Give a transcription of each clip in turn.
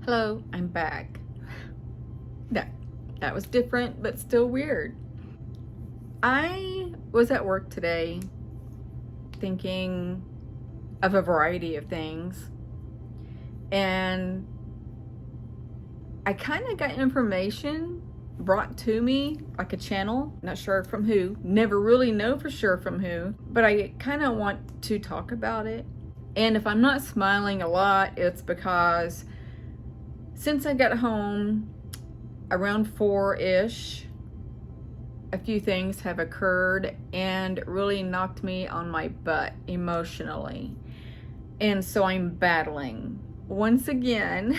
Hello, I'm back. That was different, but still weird. I was at work today thinking of a variety of things, and I kind of got information brought to me, like a channel, not sure from who, never really know for sure from who, but I kind of want to talk about it. And if I'm not smiling a lot, it's because since I got home around 4-ish, a few things have occurred and really knocked me on my butt emotionally. And so I'm battling once again.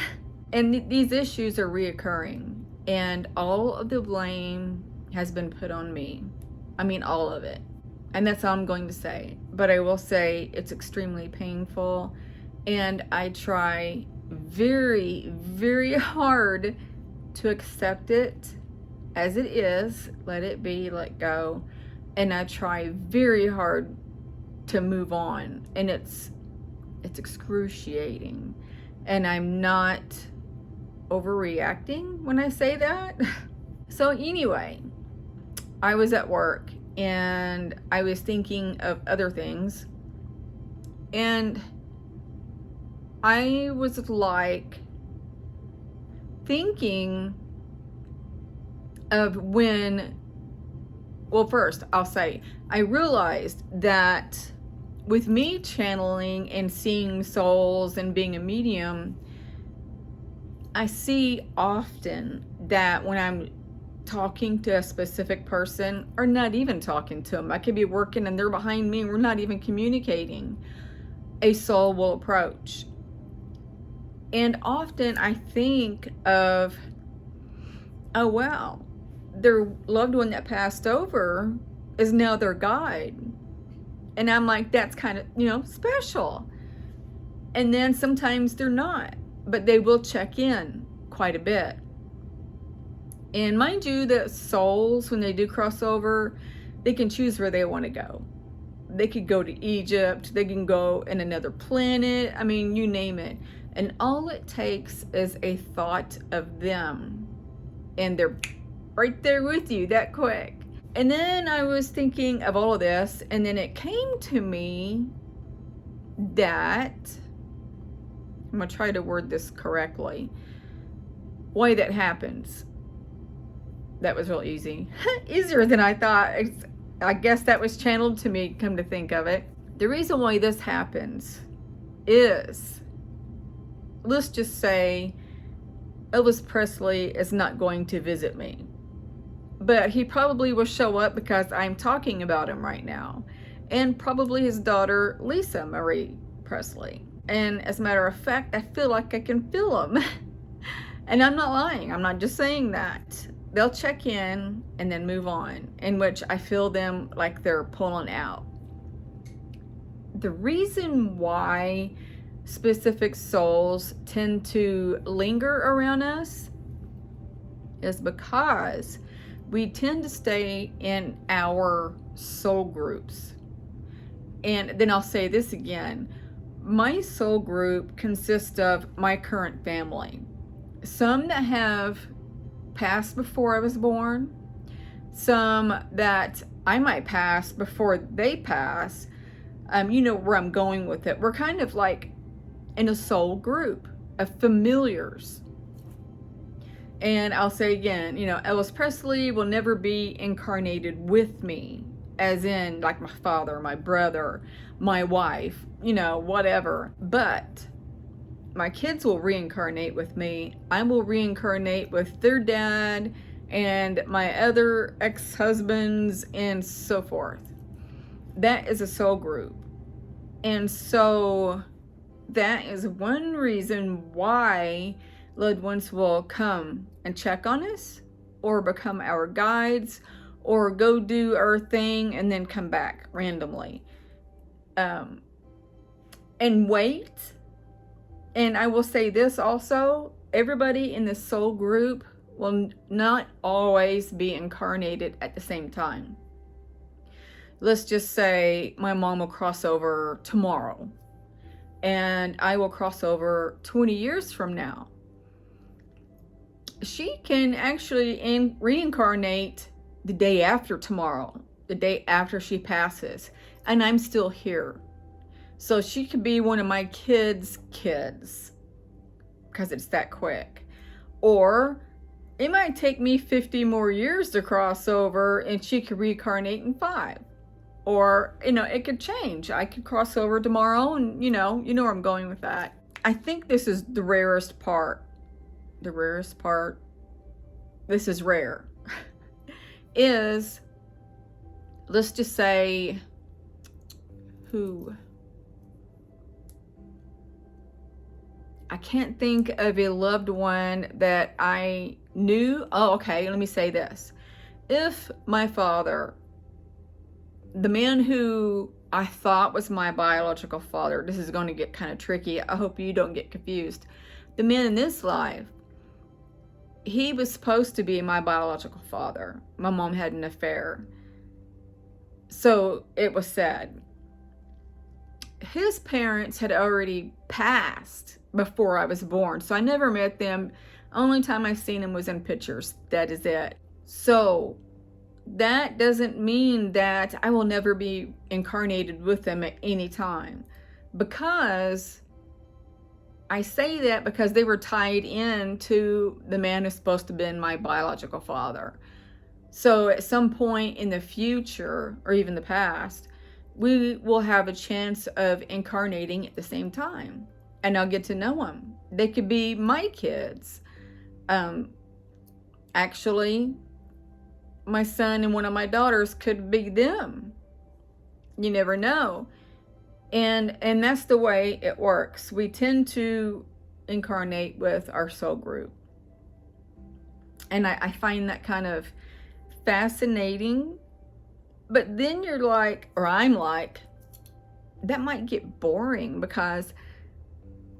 And these issues are reoccurring. And all of the blame has been put on me. I mean, all of it. And that's all I'm going to say. But I will say it's extremely painful. And I try very, very hard to accept it as it is, let it be, let go. And I try very hard to move on. And it's excruciating. And I'm not overreacting when I say that. So anyway, I was at work and I was thinking of other things. And I was like thinking of when, well, first I'll say, I realized that with me channeling and seeing souls and being a medium, I see often that when I'm talking to a specific person, or not even talking to them, I could be working and they're behind me and we're not even communicating, a soul will approach. And often I think of, oh wow, their loved one that passed over is now their guide. And I'm like, that's kind of, special. And then sometimes they're not, but they will check in quite a bit. And mind you, that souls, when they do cross over, they can choose where they want to go. They could go to Egypt, they can go in another planet, I mean, you name it. And all it takes is a thought of them, and they're right there with you that quick. And then I was thinking of all of this, and then it came to me that, I'm going to try to word this correctly, why that happens. That was real easy. Easier than I thought. I guess that was channeled to me, come to think of it. The reason why this happens is, let's just say Elvis Presley is not going to visit me. But he probably will show up because I'm talking about him right now. And probably his daughter, Lisa Marie Presley. And as a matter of fact, I feel like I can feel him. And I'm not lying. I'm not just saying that. They'll check in and then move on, in which I feel them like they're pulling out. The reason why specific souls tend to linger around us is because we tend to stay in our soul groups. And then I'll say this again. My soul group consists of my current family. Some that have passed before I was born. Some that I might pass before they pass. You know where I'm going with it. We're kind of like in a soul group of familiars. And I'll say again, Elvis Presley will never be incarnated with me, as in like my father, my brother, my wife, whatever. But my kids will reincarnate with me. I will reincarnate with their dad and my other ex-husbands and so forth. That is a soul group. And so that is one reason why loved ones will come and check on us, or become our guides, or go do our thing and then come back randomly. And wait. And I will say this also, everybody in the soul group will not always be incarnated at the same time. Let's just say my mom will cross over tomorrow, and I will cross over 20 years from now. she can actually reincarnate the day after tomorrow, the day after she passes, and I'm still here. So she could be one of my kids' kids, because it's that quick. Or it might take me 50 more years to cross over, and she could reincarnate in 5. Or, it could change. I could cross over tomorrow, and you know where I'm going with that. I think this is the rarest part. The rarest part, this is rare, is, let's just say, I can't think of a loved one that I knew. Oh, okay, let me say this. If my father, the man who I thought was my biological father, this is going to get kind of tricky. I hope you don't get confused. The man in this life, he was supposed to be my biological father. My mom had an affair. So it was said. His parents had already passed before I was born, so I never met them. Only time I've seen them was in pictures. That is it. So that doesn't mean that I will never be incarnated with them at any time, because I say that because they were tied in to the man who's supposed to have been my biological father. So at some point in the future, or even the past, we will have a chance of incarnating at the same time, and I'll get to know them. They could be my kids. Actually, my son and one of my daughters could be them. You never know. And that's the way it works. We tend to incarnate with our soul group. And I find that kind of fascinating. But then you're like, or I'm like, that might get boring, because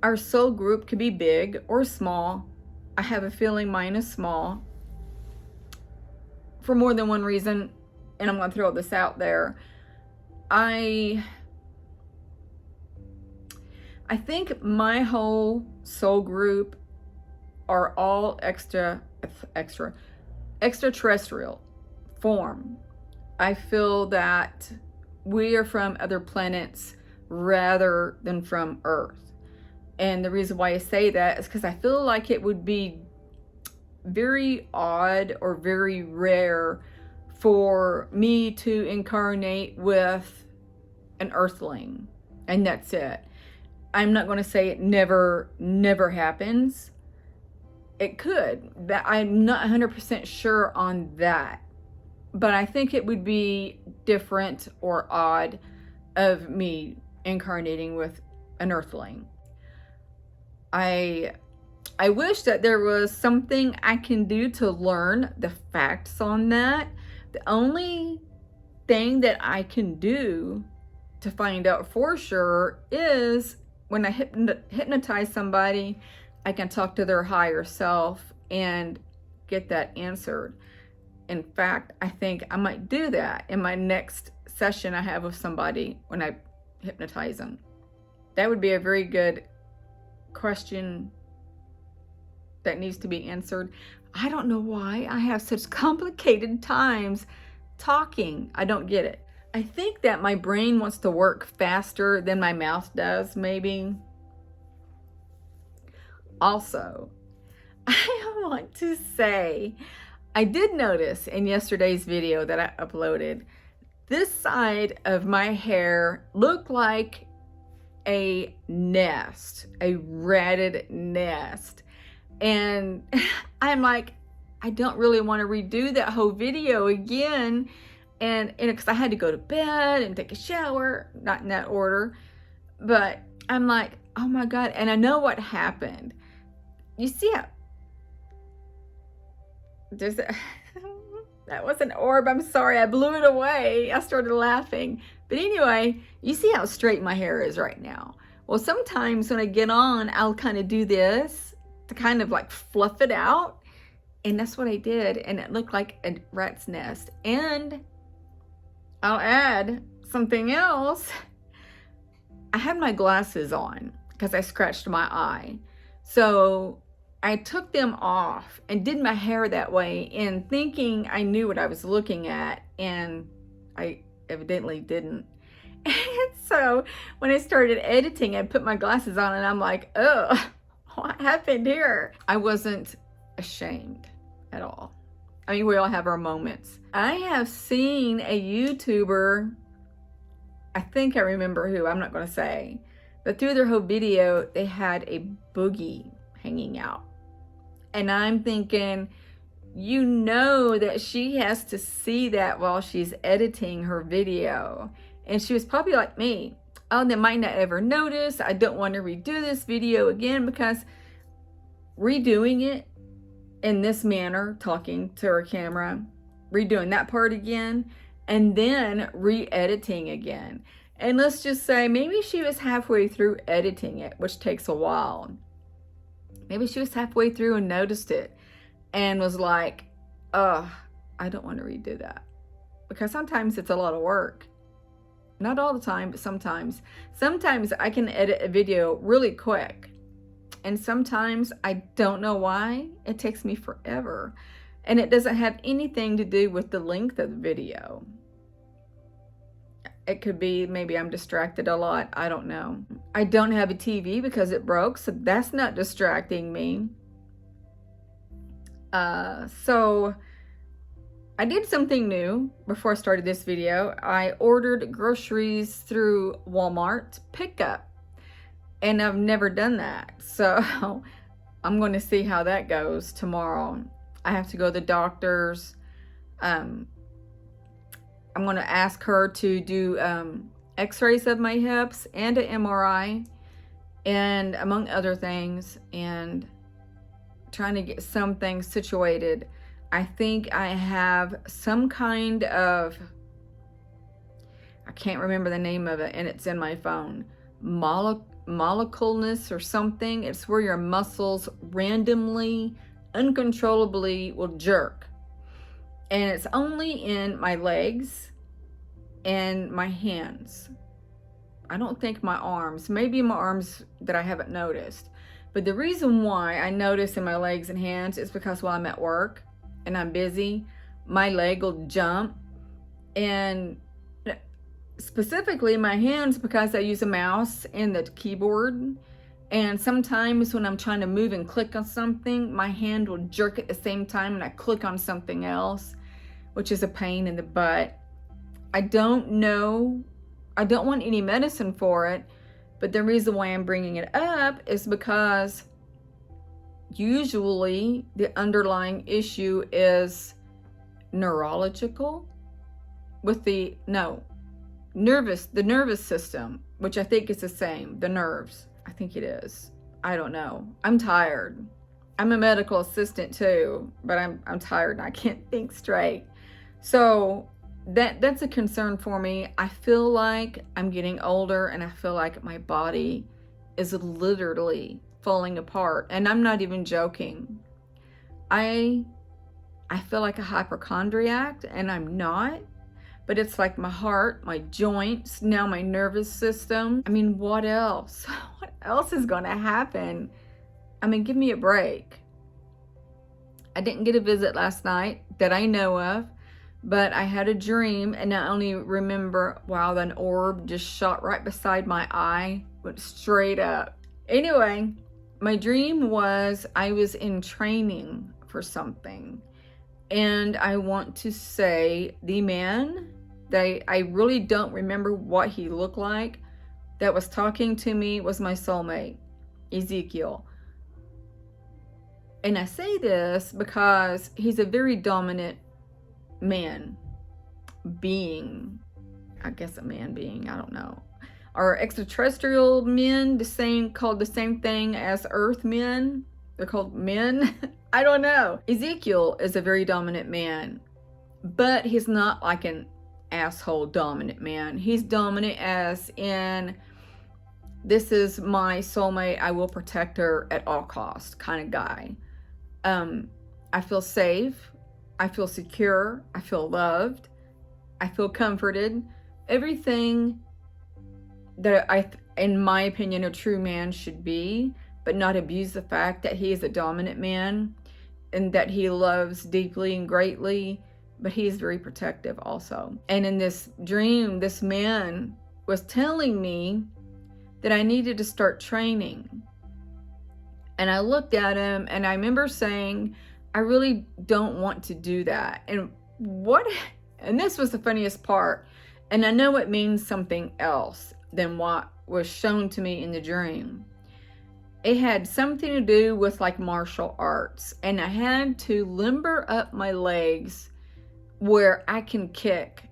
our soul group could be big or small. I have a feeling mine is small for more than one reason, and I'm going to throw this out there. I think my whole soul group are all extraterrestrial form. I feel that we are from other planets rather than from Earth. And the reason why I say that is because I feel like it would be very odd or very rare for me to incarnate with an earthling, and that's it. I'm not going to say it never happens. It could. That I'm not 100% sure on that. But I think it would be different or odd of me incarnating with an earthling. I wish that there was something I can do to learn the facts on that. The only thing that I can do to find out for sure is when I hypnotize somebody, I can talk to their higher self and get that answered. In fact, I think I might do that in my next session I have with somebody when I hypnotize them. That would be a very good question that needs to be answered. I don't know why I have such complicated times talking. I don't get it. I think that my brain wants to work faster than my mouth does, maybe. Also, I want to say, I did notice in yesterday's video that I uploaded, this side of my hair looked like a nest, a ratted nest. And I'm like, I don't really want to redo that whole video again. And because I had to go to bed and take a shower, not in that order. But I'm like, oh my God. And I know what happened. You see how, that was an orb. I'm sorry. I blew it away. I started laughing. But anyway, you see how straight my hair is right now. Well, sometimes when I get on, I'll kind of do this to kind of like fluff it out. And that's what I did. And it looked like a rat's nest. And I'll add something else. I had my glasses on because I scratched my eye. So I took them off and did my hair that way and thinking I knew what I was looking at, and I evidently didn't. And so when I started editing, I put my glasses on and I'm like, oh, what happened here? I wasn't ashamed at all. I mean, we all have our moments. I have seen a YouTuber, I think I remember who, I'm not going to say, but through their whole video, they had a boogie hanging out. And I'm thinking, you know that she has to see that while she's editing her video. And she was probably like me. Oh, they might not ever notice. I don't want to redo this video again, because redoing it in this manner, talking to her camera, redoing that part again, and then re-editing again. And let's just say maybe she was halfway through editing it, which takes a while. Maybe she was halfway through and noticed it and was like, oh, I don't want to redo that. Because sometimes it's a lot of work. Not all the time, but sometimes. Sometimes I can edit a video really quick. And sometimes I don't know why. It takes me forever. And it doesn't have anything to do with the length of the video. It could be maybe I'm distracted a lot. I don't know. I don't have a TV because it broke, so that's not distracting me. So I did something new before I started this video. I ordered groceries through Walmart pickup, and I've never done that. So I'm going to see how that goes tomorrow. I have to go to the doctor's. I'm going to ask her to do x-rays of my hips and an MRI, and among other things, and trying to get some things situated. I think I have some kind of, I can't remember the name of it, and it's in my phone, molecularness or something. It's where your muscles randomly, uncontrollably will jerk. And it's only in my legs and my hands. I don't think my arms. Maybe my arms that I haven't noticed. But the reason why I notice in my legs and hands is because while I'm at work and I'm busy, my leg will jump. And specifically my hands, because I use a mouse and the keyboard. And sometimes when I'm trying to move and click on something, my hand will jerk at the same time and I click on something else, which is a pain in the butt. I don't know. I don't want any medicine for it, but the reason why I'm bringing it up is because usually the underlying issue is neurological with the nervous system, which I think is the same, the nerves. I think it is. I don't know. I'm tired. I'm a medical assistant too, but I'm tired and I can't think straight. So that's a concern for me. I feel like I'm getting older and I feel like my body is literally falling apart, and I'm not even joking. I feel like a hypochondriac, and I'm not, but it's like my heart, my joints, now my nervous system. I mean, what else? What else is going to happen? I mean, give me a break. I didn't get a visit last night that I know of, but I had a dream, and I only remember, wow, an orb just shot right beside my eye, went straight up. Anyway, my dream was I was in training for something, and I want to say the man that I really don't remember what he looked like, that was talking to me was my soulmate, Ezekiel. And I say this because he's a very dominant man being. I guess a man being, I don't know. Are extraterrestrial men called the same thing as earth men? They're called men? I don't know. Ezekiel is a very dominant man, but he's not like an asshole dominant man. He's dominant as in, this is my soulmate, I will protect her at all costs kind of guy. I feel safe, I feel secure, I feel loved, I feel comforted. Everything that in my opinion, a true man should be, but but not abuse the fact that he is a dominant man and that he loves deeply and greatly, but he is very protective also. And in this dream, this man was telling me that I needed to start training. And I looked at him and I remember saying, I really don't want to do that. And this was the funniest part. And I know it means something else than what was shown to me in the dream. It had something to do with like martial arts. And I had to limber up my legs where I can kick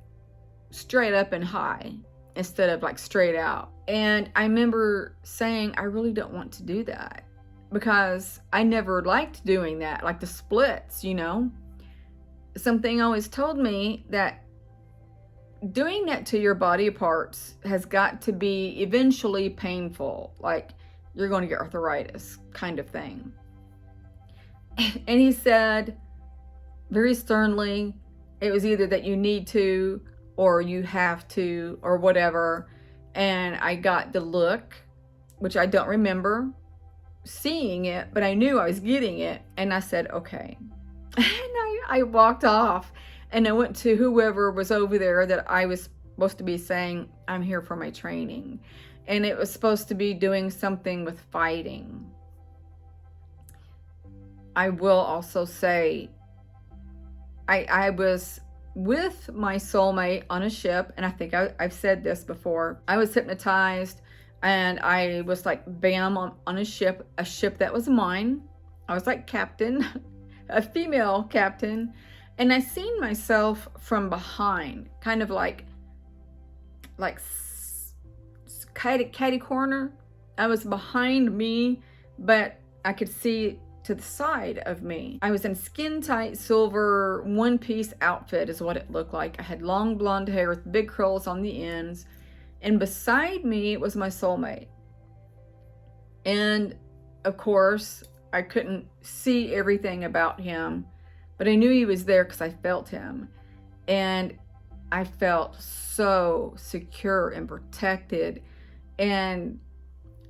straight up and high instead of like straight out. And I remember saying, I really don't want to do that, because I never liked doing that, like the splits, you know. Something always told me that doing that to your body parts has got to be eventually painful, like you're going to get arthritis kind of thing. And he said very sternly, it was either that you need to or you have to or whatever. And I got the look, which I don't remember seeing it, but I knew I was getting it. And I said, okay. And I walked off and I went to whoever was over there that I was supposed to be saying, I'm here for my training. And it was supposed to be doing something with fighting. I will also say, I was with my soulmate on a ship, and I think I've said this before. I was hypnotized, and I was like, bam, on a ship that was mine. I was like captain, a female captain, and I seen myself from behind, kind of like catty corner. I was behind me, but I could see to the side of me. I was in skin tight silver one-piece outfit is what it looked like. I had long blonde hair with big curls on the ends, and beside me was my soulmate. And of course, I couldn't see everything about him, but I knew he was there because I felt him. And I felt so secure and protected and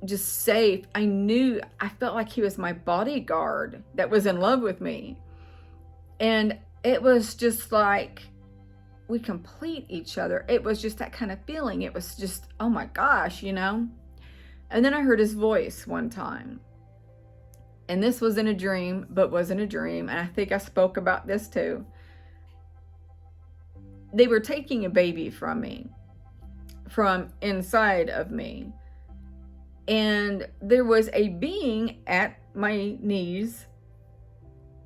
just safe. I felt like he was my bodyguard that was in love with me. And it was just like we complete each other. It was just that kind of feeling. It was just, oh my gosh, you know? And then I heard his voice one time. And this was in a dream, but wasn't a dream. And I think I spoke about this too. They were taking a baby from me, from inside of me. And there was a being at my knees.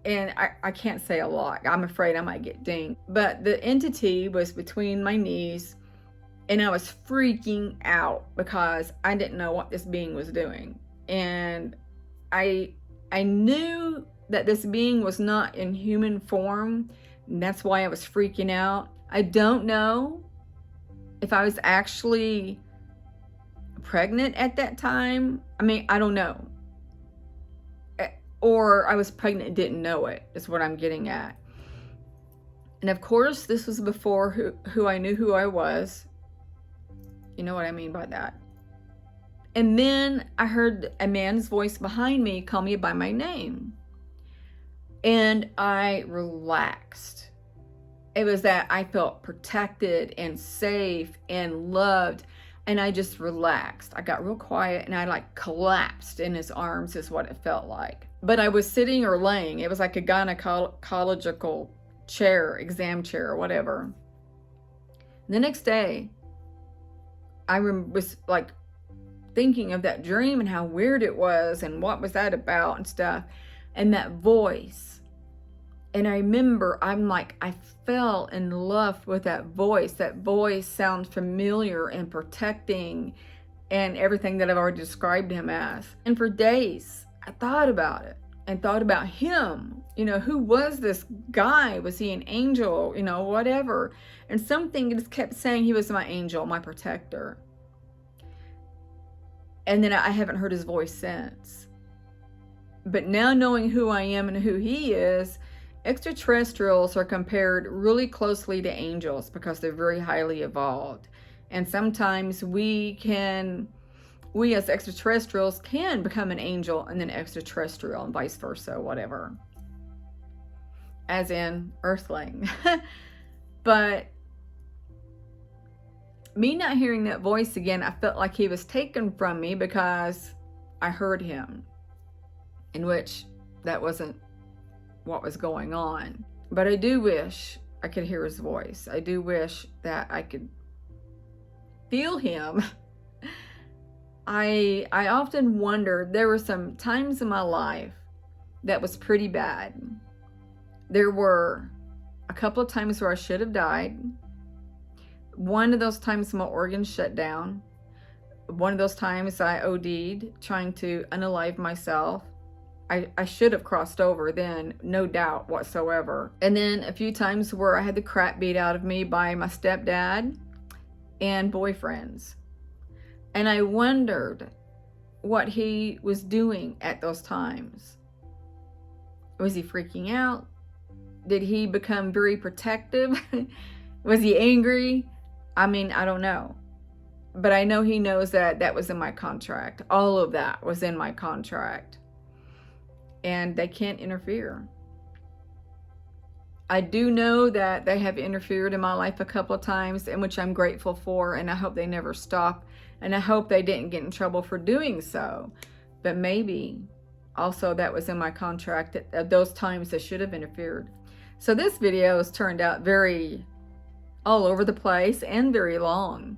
And I can't say a lot. I'm afraid I might get dinged. But the entity was between my knees. And I was freaking out because I didn't know what this being was doing. And I knew that this being was not in human form. And that's why I was freaking out. I don't know if I was actually pregnant at that time. I mean, I don't know. Or I was pregnant and didn't know it, is what I'm getting at. And of course, this was before who I knew who I was. You know what I mean by that. And then I heard a man's voice behind me call me by my name. And I relaxed. It was that I felt protected and safe and loved. And I just relaxed. I got real quiet and I like collapsed in his arms is what it felt like. But I was sitting or laying. It was like a gynecological chair, exam chair or whatever. The next day, I was like thinking of that dream and how weird it was and what was that about and stuff. And that voice. And I remember I fell in love with that voice. That voice sounds familiar and protecting and everything that I've already described him as. And for days, I thought about it and thought about him. You know, who was this guy? Was he an angel? You know, whatever. And something just kept saying he was my angel, my protector. And then I haven't heard his voice since. But now knowing who I am and who he is, extraterrestrials are compared really closely to angels because they're very highly evolved. And sometimes we can we as extraterrestrials can become an angel and then extraterrestrial and vice versa, whatever. As in earthling. But me not hearing that voice again, I felt like he was taken from me because I heard him, in which that wasn't what was going on. But I do wish I could hear his voice. I do wish that I could feel him. I often wondered, there were some times in my life that was pretty bad. There were a couple of times where I should have died. One of those times my organs shut down. One of those times I OD'd trying to unalive myself. I should have crossed over then, no doubt whatsoever. And then a few times where I had the crap beat out of me by my stepdad and boyfriends. And I wondered what he was doing at those times. Was he freaking out? Did he become very protective? Was he angry? I mean, I don't know. But I know he knows that that was in my contract. All of that was in my contract. And they can't interfere. I do know that they have interfered in my life a couple of times, in which I'm grateful for, and I hope they never stop. And I hope they didn't get in trouble for doing so. But maybe also that was in my contract at those times they should have interfered. So this video has turned out very all over the place and very long.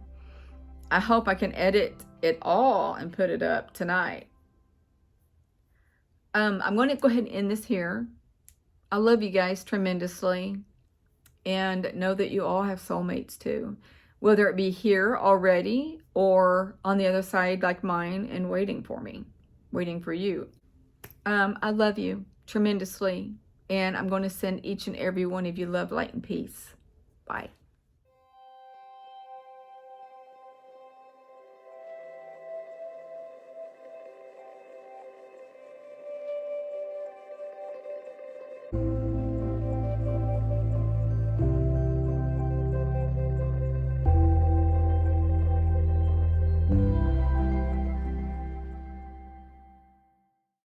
I hope I can edit it all and put it up tonight. I'm going to go ahead and end this here. I love you guys tremendously, and know that you all have soulmates too, whether it be here already or on the other side like mine and waiting for me, waiting for you. I love you tremendously, and I'm going to send each and every one of you love, light, and peace. Bye.